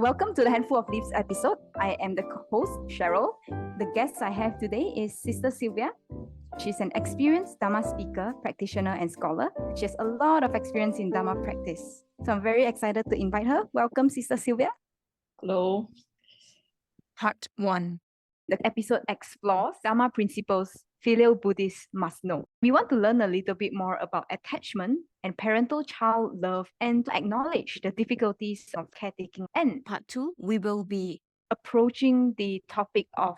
Welcome to the Handful of Leaves episode. I am the host, Cheryl. The guest I have today is Sister Sylvia. She's an experienced Dhamma speaker, practitioner, and scholar. She has a lot of experience in Dhamma practice. So I'm very excited to invite her. Welcome, Sister Sylvia. Hello. Part 1. The episode explores Dhamma principles Filial Buddhists must know. We want to learn a little bit more about attachment and parental child love and to acknowledge the difficulties of caretaking. And part 2, we will be approaching the topic of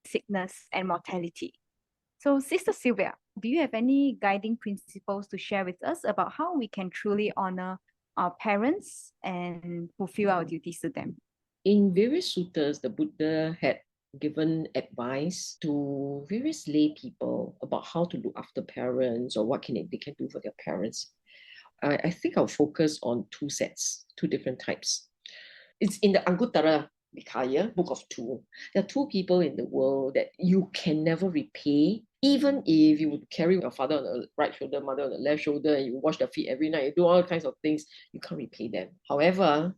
sickness and mortality. So, Sister Sylvia, do you have any guiding principles to share with us about how we can truly honor our parents and fulfill our duties to them? In various suttas, the Buddha had given advice to various lay people about how to look after parents or what they can do for their parents. I think I'll focus on two different types. It's in the Anguttara Nikaya, Book of Two. There are two people in the world that you can never repay. Even if you would carry your father on the right shoulder, mother on the left shoulder, and you wash their feet every night, you do all kinds of things, you can't repay them. However,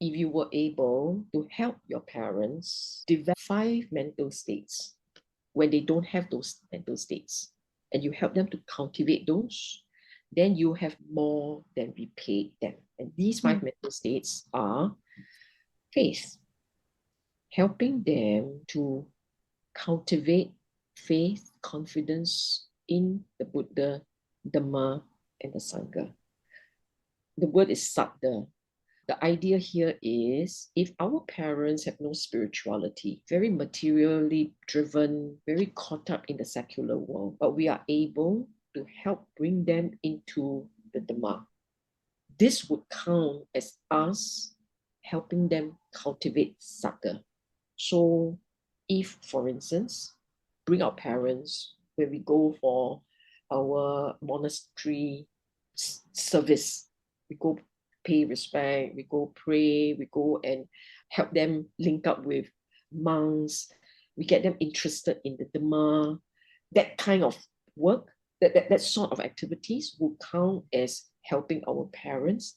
if you were able to help your parents develop 5 mental states when they don't have those mental states, and you help them to cultivate those, then you have more than repaid them. And these 5 mental states are faith, helping them to cultivate faith, confidence in the Buddha, Dhamma, and the Sangha. The word is saddha. The idea here is if our parents have no spirituality, very materially driven, very caught up in the secular world, but we are able to help bring them into the Dhamma, this would count as us helping them cultivate saddha. So if, for instance, bring our parents when we go for our monastery service, we go pay respect, we go pray, we go and help them link up with monks, we get them interested in the Dhamma, that kind of work, that sort of activities will count as helping our parents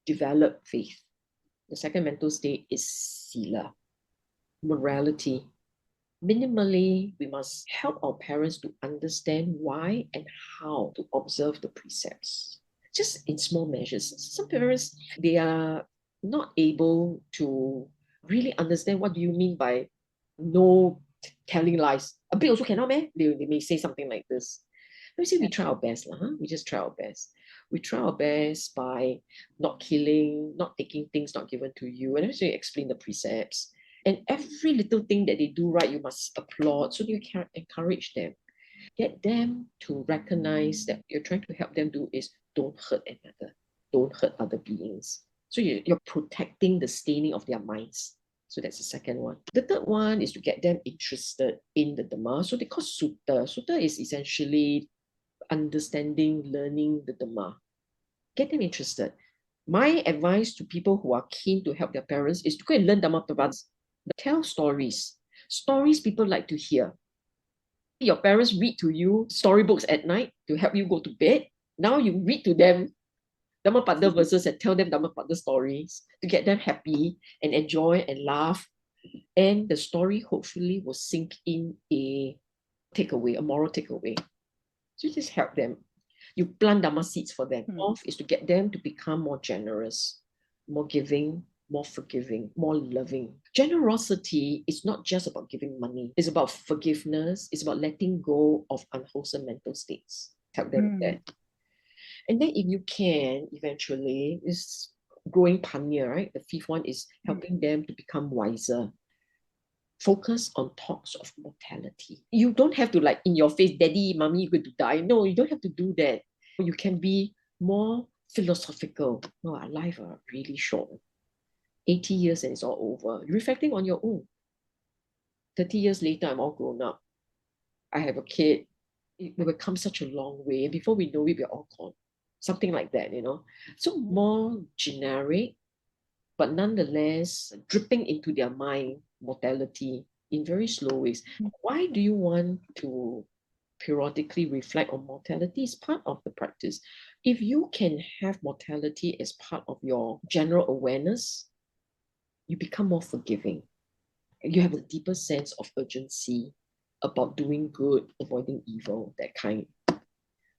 develop faith. The second mental state is sila, morality. Minimally, we must help our parents to understand why and how to observe the precepts. Just in small measures. Some parents, they are not able to really understand what do you mean by no telling lies. A bit also cannot, man. They may say something like this. Let me say we try our best. We just try our best. We try our best by not killing, not taking things not given to you. And actually explain the precepts. And every little thing that they do right, you must applaud. So you can encourage them. Get them to recognize that you're trying to help them do is don't hurt another, don't hurt other beings. So you're protecting the staining of their minds. So that's the second one. The third one is to get them interested in the Dhamma. So they call sutta. Sutta is essentially understanding, learning the Dhamma. Get them interested. My advice to people who are keen to help their parents is to go and learn Dhamma Prabhas. Tell stories. Stories people like to hear. Your parents read to you storybooks at night to help you go to bed. Now you read to them Dhammapada verses and tell them Dhammapada stories to get them happy and enjoy and laugh. And the story hopefully will sink in a takeaway, a moral takeaway. So you just help them. You plant Dhamma seeds for them. Fourth is to get them to become more generous, more giving, more forgiving, more loving. Generosity is not just about giving money. It's about forgiveness. It's about letting go of unwholesome mental states. Help them with that. And then if you can, eventually, is growing panya, right? The fifth one is helping them to become wiser. Focus on talks of mortality. You don't have to like in your face, daddy, mommy, you're going to die. No, you don't have to do that. You can be more philosophical. No, our life are really short. 80 years and it's all over. You're reflecting on your own. 30 years later, I'm all grown up. I have a kid. We've come such a long way. And before we know it, we're all gone. Something like that, you know. So more generic, but nonetheless dripping into their mind mortality in very slow ways. Why do you want to periodically reflect on mortality? It's part of the practice. If you can have mortality as part of your general awareness, you become more forgiving. You have a deeper sense of urgency about doing good, avoiding evil, that kind.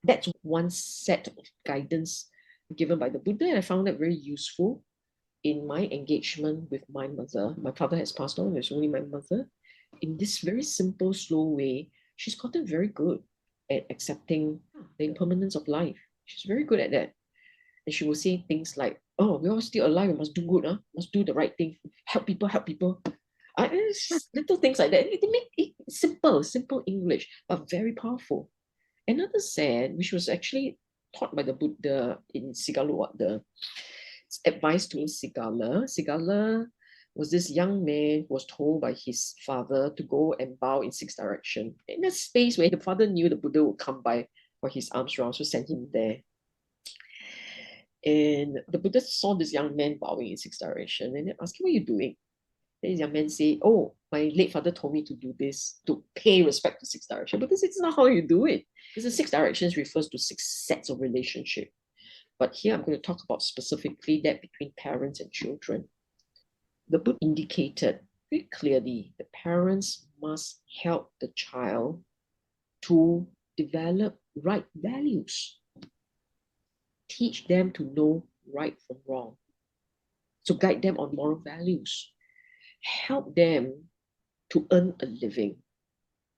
That's one set of guidance given by the Buddha, and I found that very useful in my engagement with my mother. My father has passed on, there's only my mother. In this very simple, slow way, she's gotten very good at accepting the impermanence of life. She's very good at that. And she will say things like, oh, we're all still alive, we must do good, must do the right thing, help people, help people. Little things like that. They make it simple English, but very powerful. Another said, which was actually taught by the Buddha in Sigala, the advice to Sigala. Sigala was this young man who was told by his father to go and bow in 6 directions. In a space where the father knew the Buddha would come by for his arms round, so sent him there. And the Buddha saw this young man bowing in 6 directions and then asked him, what are you doing? Then this young man say, oh, my late father told me to do this, to pay respect to 6 directions. Because it's not how you do it. Because the 6 directions refers to 6 sets of relationship. But here I'm going to talk about specifically that between parents and children. The Buddha indicated very clearly the parents must help the child to develop right values. Teach them to know right from wrong. So guide them on moral values. Help them to earn a living.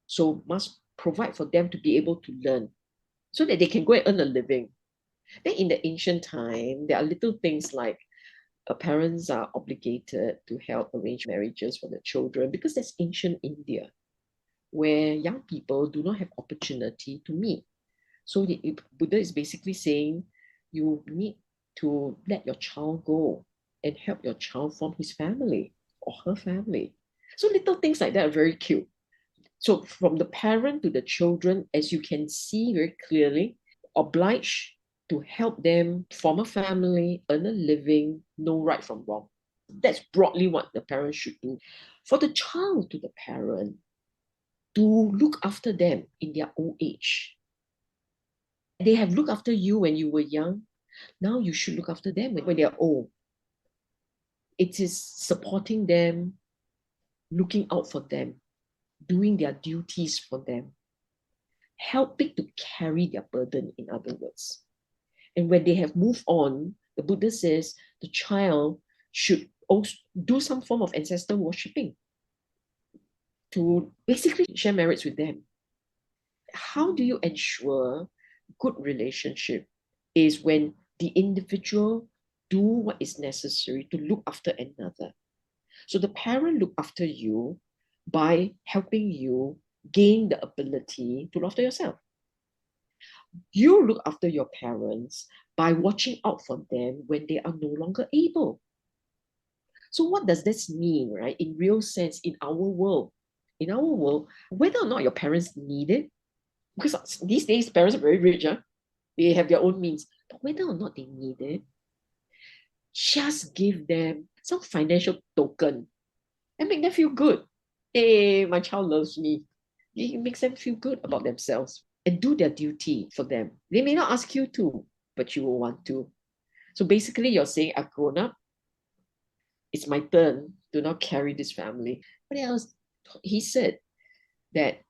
So must provide for them to be able to learn so that they can go and earn a living. Then in the ancient time, there are little things like parents are obligated to help arrange marriages for their children because that's ancient India, where young people do not have opportunity to meet. So the Buddha is basically saying you need to let your child go and help your child form his family or her family. So little things like that are very cute. So from the parent to the children, as you can see very clearly, obliged to help them form a family, earn a living, know right from wrong. That's broadly what the parent should do. For the child to the parent, to look after them in their old age. They have looked after you when you were young. Now you should look after them when they are old. It is supporting them, looking out for them, doing their duties for them, helping to carry their burden, in other words. And when they have moved on, the Buddha says the child should also do some form of ancestor worshipping to basically share merits with them. How do you ensure good relationship is when the individual do what is necessary to look after another. So the parent look after you by helping you gain the ability to look after yourself. You look after your parents by watching out for them when they are no longer able. So what does this mean, right? In real sense, in our world, whether or not your parents need it, because these days parents are very rich, they have their own means, but whether or not they need it, just give them some financial token and make them feel good. Hey, my child loves me. It makes them feel good about themselves and do their duty for them. They may not ask you to, but you will want to. So basically, you're saying, I've grown up. It's my turn to now carry this family. What else? He said that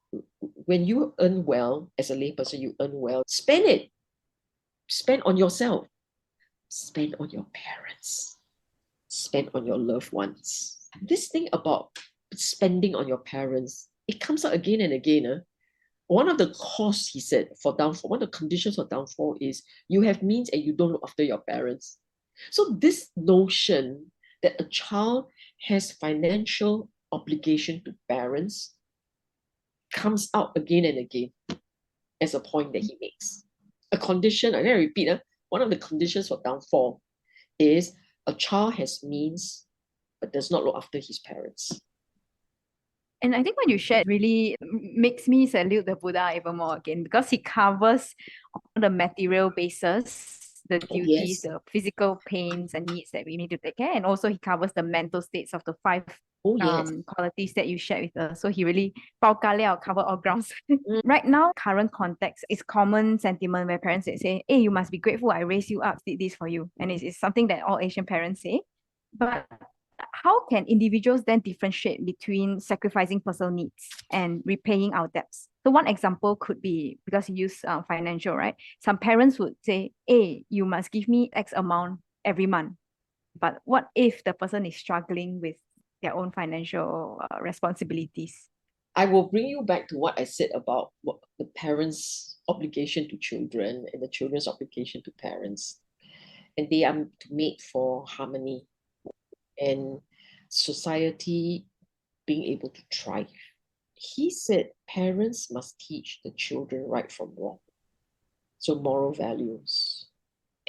when you earn well, as a layperson, you earn well, spend it. Spend on yourself. Spend on your parents. Spend on your loved ones. This thing about spending on your parents, it comes out again and again. One of the causes, he said, for downfall, one of the conditions for downfall is you have means and you don't look after your parents. So this notion that a child has financial obligation to parents comes out again and again as a point that he makes. A condition, and I repeat, one of the conditions for downfall is a child has means but does not look after his parents. And I think what you shared really makes me salute the Buddha even more again, because he covers all the material basis, the duties, the physical pains and needs that we need to take care, and also he covers the mental states of the 5 qualities that you shared with us. So he really cover all grounds. Right now, current context is common sentiment where parents say, hey, you must be grateful I raised you up, did this for you. And it's something that all Asian parents say. But How can individuals then differentiate between sacrificing personal needs and repaying our debts? So one example could be, because you use financial, right? Some parents would say, hey, you must give me X amount every month. But what if the person is struggling with their own financial responsibilities? I will bring you back to what I said about what the parents' obligation to children and the children's obligation to parents. And they are made for harmony and society being able to thrive. He said parents must teach the children right from wrong, so moral values,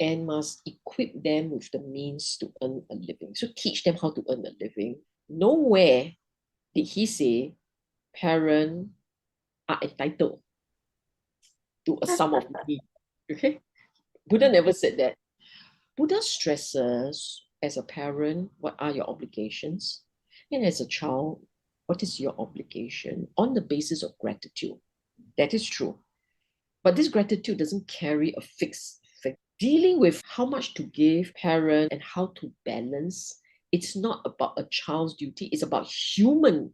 and must equip them with the means to earn a living. So teach them how to earn a living. Nowhere did he say parents are entitled to a sum of money. Okay? Buddha never said that. Buddha stresses as a parent, what are your obligations? And as a child, what is your obligation on the basis of gratitude? That is true. But this gratitude doesn't carry a fixed thing. Dealing with how much to give parent and how to balance, it's not about a child's duty, it's about human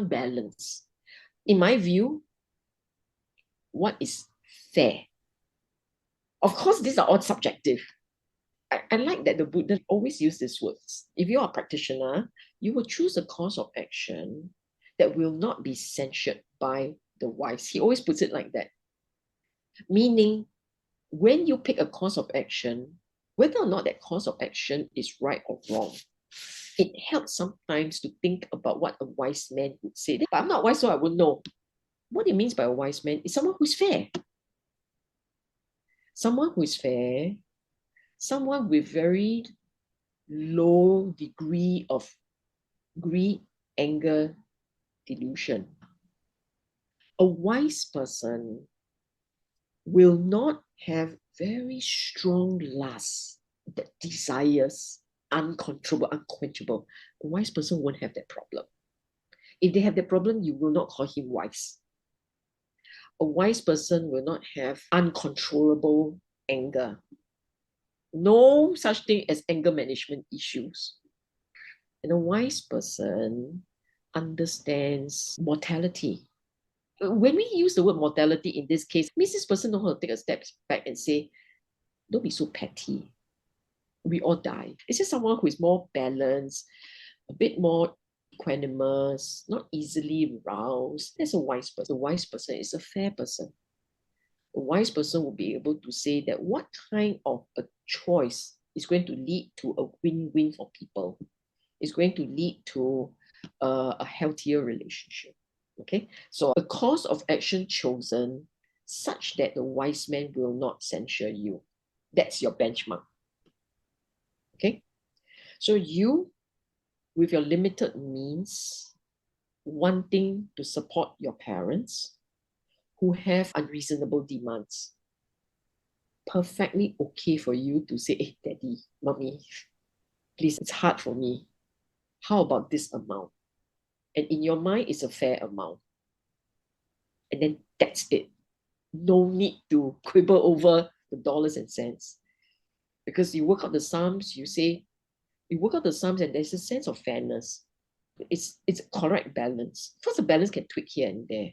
balance. In my view, what is fair? Of course, these are all subjective. I like that the Buddha always use these words. If you are a practitioner, you will choose a course of action that will not be censured by the wise. He always puts it like that. Meaning, when you pick a course of action, whether or not that course of action is right or wrong, it helps sometimes to think about what a wise man would say. But I'm not wise, so I wouldn't know. What it means by a wise man is someone who's fair. Someone who is fair, someone with very low degree of greed, anger, delusion. A wise person will not have very strong lust that desires uncontrollable, unquenchable. A wise person won't have that problem. If they have that problem, you will not call him wise. A wise person will not have uncontrollable anger. No such thing as anger management issues. And a wise person understands mortality. When we use the word mortality in this case, means this person knows how to take a step back and say, don't be so petty. We all die. It's just someone who is more balanced, a bit more equanimous, not easily roused. That's a wise person. A wise person is a fair person. A wise person will be able to say that what kind of a choice is going to lead to a win-win for people, is going to lead to a healthier relationship. Okay, so a course of action chosen such that the wise man will not censure you. That's your benchmark. Okay, so you, with your limited means, wanting to support your parents who have unreasonable demands, perfectly okay for you to say, hey, daddy, mommy, please, it's hard for me. How about this amount? And in your mind, it's a fair amount. And then that's it. No need to quibble over the dollars and cents. Because you work out the sums, you work out the sums and there's a sense of fairness. It's a correct balance. Of course, the balance can tweak here and there.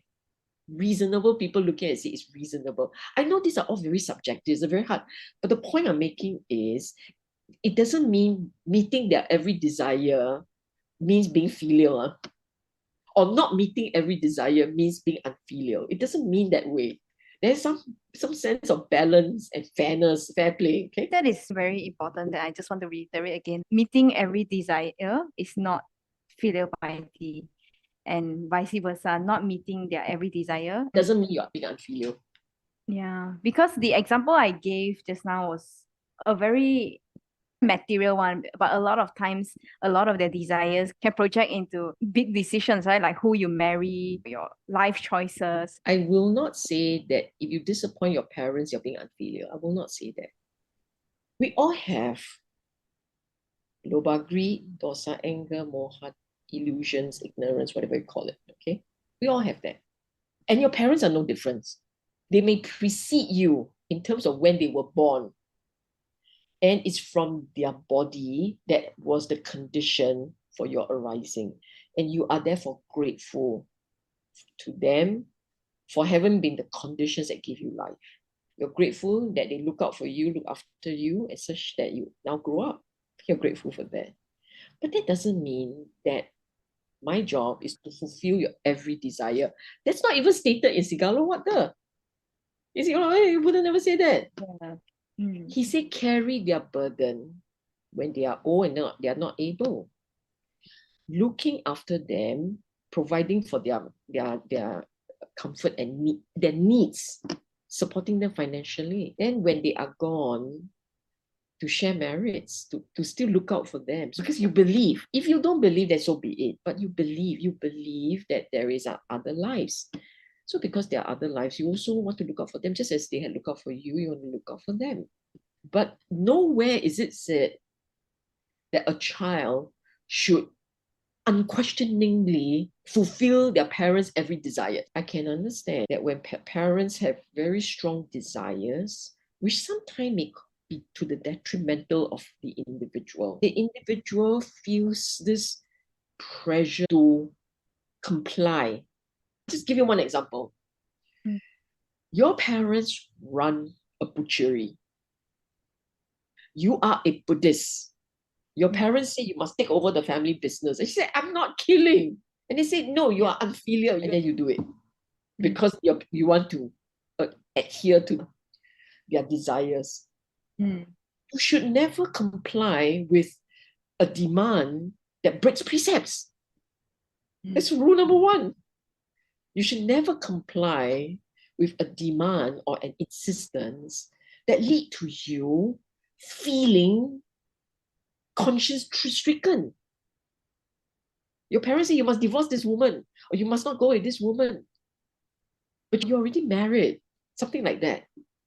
Reasonable people looking at it say it's reasonable. I know these are all very subjective, it's very hard. But the point I'm making is it doesn't mean meeting their every desire means being filial. Or not meeting every desire means being unfilial. It doesn't mean that way. There's some sense of balance and fairness, fair play. Okay, That is very important. That I just want to reiterate again. Meeting every desire is not filial piety, and vice versa. Not meeting their every desire doesn't mean you are being unfilial. Yeah, because the example I gave just now was a very material one, but a lot of times, a lot of their desires can project into big decisions, right? Like who you marry, your life choices. I will not say that if you disappoint your parents, you're being unfilial. I will not say that. We all have loba, greed, dosa, anger, moha, illusions, ignorance, whatever you call it. Okay, we all have that, and your parents are no different. They may precede you in terms of when they were born. And it's from their body that was the condition for your arising. And you are therefore grateful to them for having been the conditions that give you life. You're grateful that they look out for you, look after you, and such that you now grow up. You're grateful for that. But that doesn't mean that my job is to fulfill your every desire. That's not even stated in Sigalo. What the? In Sigalo, you wouldn't never say that. Yeah. Mm. He said, carry their burden when they are old and they are not able. Looking after them, providing for their comfort and their needs, supporting them financially. Then when they are gone, to share merits, to still look out for them. Because you believe. If you don't believe, then so be it. But you believe that there is other lives. So because there are other lives, you also want to look out for them, just as they had looked out for you, you want to look out for them. But nowhere is it said that a child should unquestioningly fulfill their parents' every desire. I can understand that when parents have very strong desires, which sometimes may be to the detrimental of the individual feels this pressure to comply. Just give you one example. Mm. Your parents run a butchery. You are a Buddhist. Your parents say you must take over the family business. And she said, I'm not killing. And they say, no, you are unfilial. And then you do it because you want to adhere to their desires. Mm. You should never comply with a demand that breaks precepts. That's rule number one. You should never comply with a demand or an insistence that lead to you feeling conscience stricken. Your parents say you must divorce this woman or you must not go with this woman. But you're already married, something like that,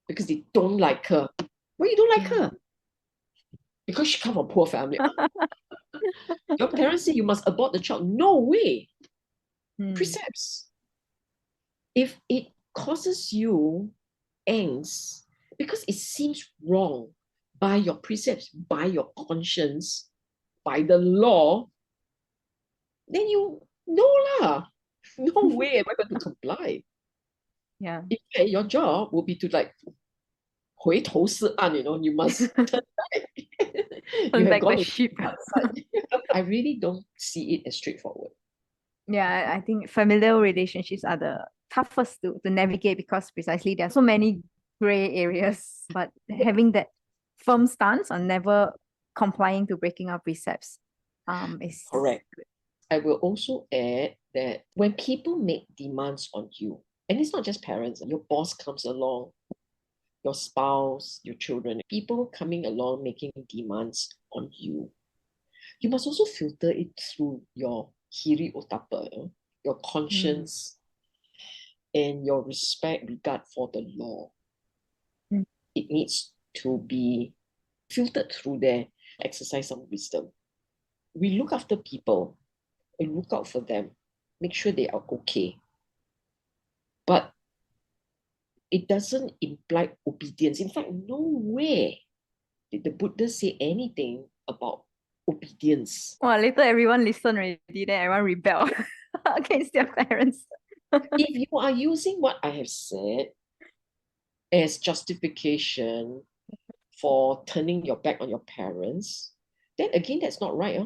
because they don't like her. Why you don't like her? Because she comes from a poor family. Your parents say you must abort the child. No way. Precepts. If it causes you angst because it seems wrong by your precepts, by your conscience, by the law, then you know lah. No way am I going to comply. Yeah. In fact, your job will be to like 回头是岸, you must turn back. Turn You have back gone the to ship. the other side. I really don't see it as straightforward. Yeah, I think familial relationships are the toughest to navigate because precisely there are so many gray areas. But having that firm stance on never complying to breaking our precepts is Correct. I will also add that when people make demands on you, and it's not just parents, your boss comes along, your spouse, your children, people coming along making demands on you, you must also filter it through your hiri otapa, your conscience, and your regard for the law. It needs to be filtered through there, exercise some wisdom. We look after people and look out for them, make sure they are okay. But it doesn't imply obedience. In fact, nowhere did the Buddha say anything about obedience. Well, later everyone listen already, then everyone rebel against their parents. If you are using what I have said as justification for turning your back on your parents, then again, that's not right.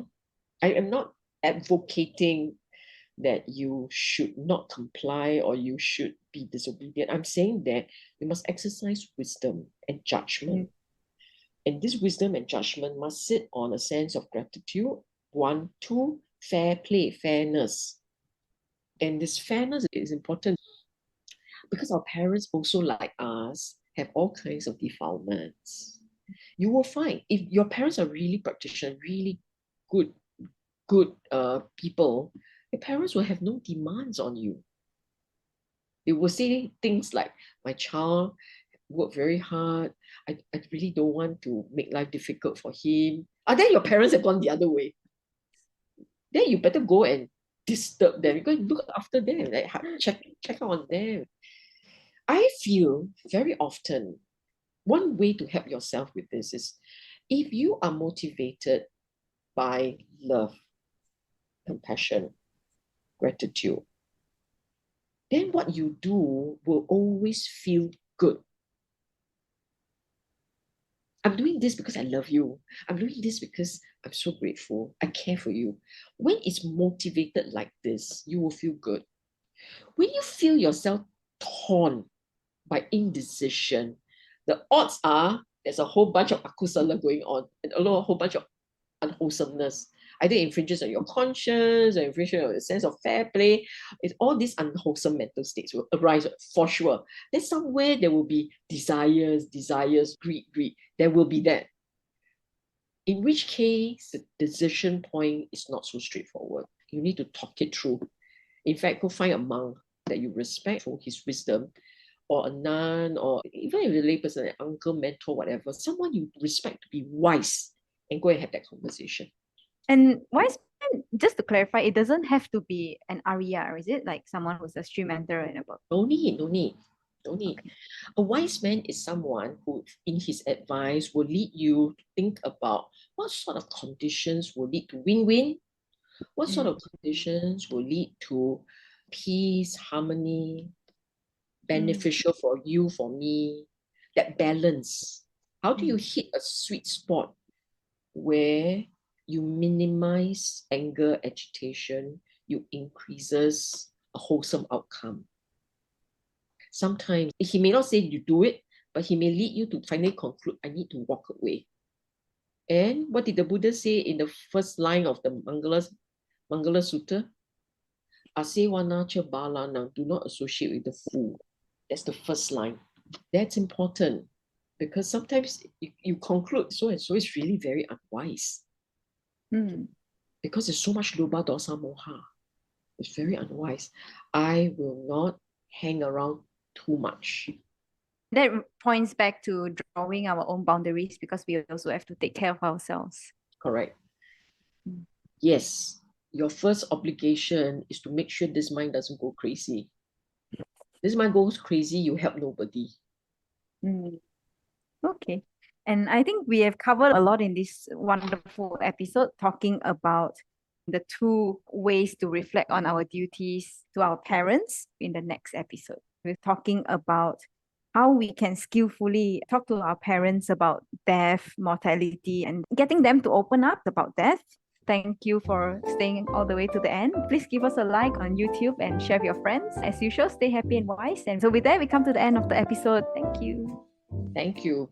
I am not advocating that you should not comply or you should be disobedient. I'm saying that you must exercise wisdom and judgment. And this wisdom and judgment must sit on a sense of gratitude. 1, 2, fair play, fairness. And this fairness is important because our parents also, like us, have all kinds of defilements. You will find if your parents are really practitioners, really good people, your parents will have no demands on you. They will say things like, my child worked very hard. I really don't want to make life difficult for him. Then your parents have gone the other way. Then you better go and disturb them. You go and look after them, like check out on them. I feel very often one way to help yourself with this is If you are motivated by love, compassion, gratitude, then what you do will always feel good. I'm doing this because I love you. I'm doing this because I'm so grateful. I care for you. When it's motivated like this, you will feel good. When you feel yourself torn by indecision, the odds are there's a whole bunch of akusala going on and a whole bunch of unwholesomeness. Either infringes on your conscience or infringes on your sense of fair play. It's all these unwholesome mental states will arise for sure. Then somewhere there will be desires, greed. There will be that. In which case, the decision point is not so straightforward. You need to talk it through. In fact, go find a monk that you respect for his wisdom, or a nun, or even if a layperson, an uncle, mentor, whatever, someone you respect to be wise, and go and have that conversation. And wise man, just to clarify, it doesn't have to be an Arya, is it? Like someone who's a stream mentor and above. No need. Okay. A wise man is someone who, in his advice, will lead you to think about what sort of conditions will lead to win-win, what sort of conditions will lead to peace, harmony, beneficial for you, for me, that balance. How do you hit a sweet spot where you minimize anger, agitation, you increases a wholesome outcome? Sometimes he may not say you do it, but he may lead you to finally conclude, I need to walk away. And what did the Buddha say in the first line of the Mangala Sutta? Asevanacha balanang, do not associate with the fool. That's the first line. That's important because sometimes you conclude so and so is really very unwise. Because there's so much loba dosa moha. It's very unwise. I will not hang around too much. That points back to drawing our own boundaries because we also have to take care of ourselves. Correct. Yes, your first obligation is to make sure this mind doesn't go crazy. This mind goes crazy, you help nobody. Okay. And I think we have covered a lot in this wonderful episode, talking about the two ways to reflect on our duties to our parents. In the next episode, we're talking about how we can skillfully talk to our parents about death, mortality, and getting them to open up about death. Thank you for staying all the way to the end. Please give us a like on YouTube and share with your friends. As usual, stay happy and wise. And so with that, we come to the end of the episode. Thank you. Thank you.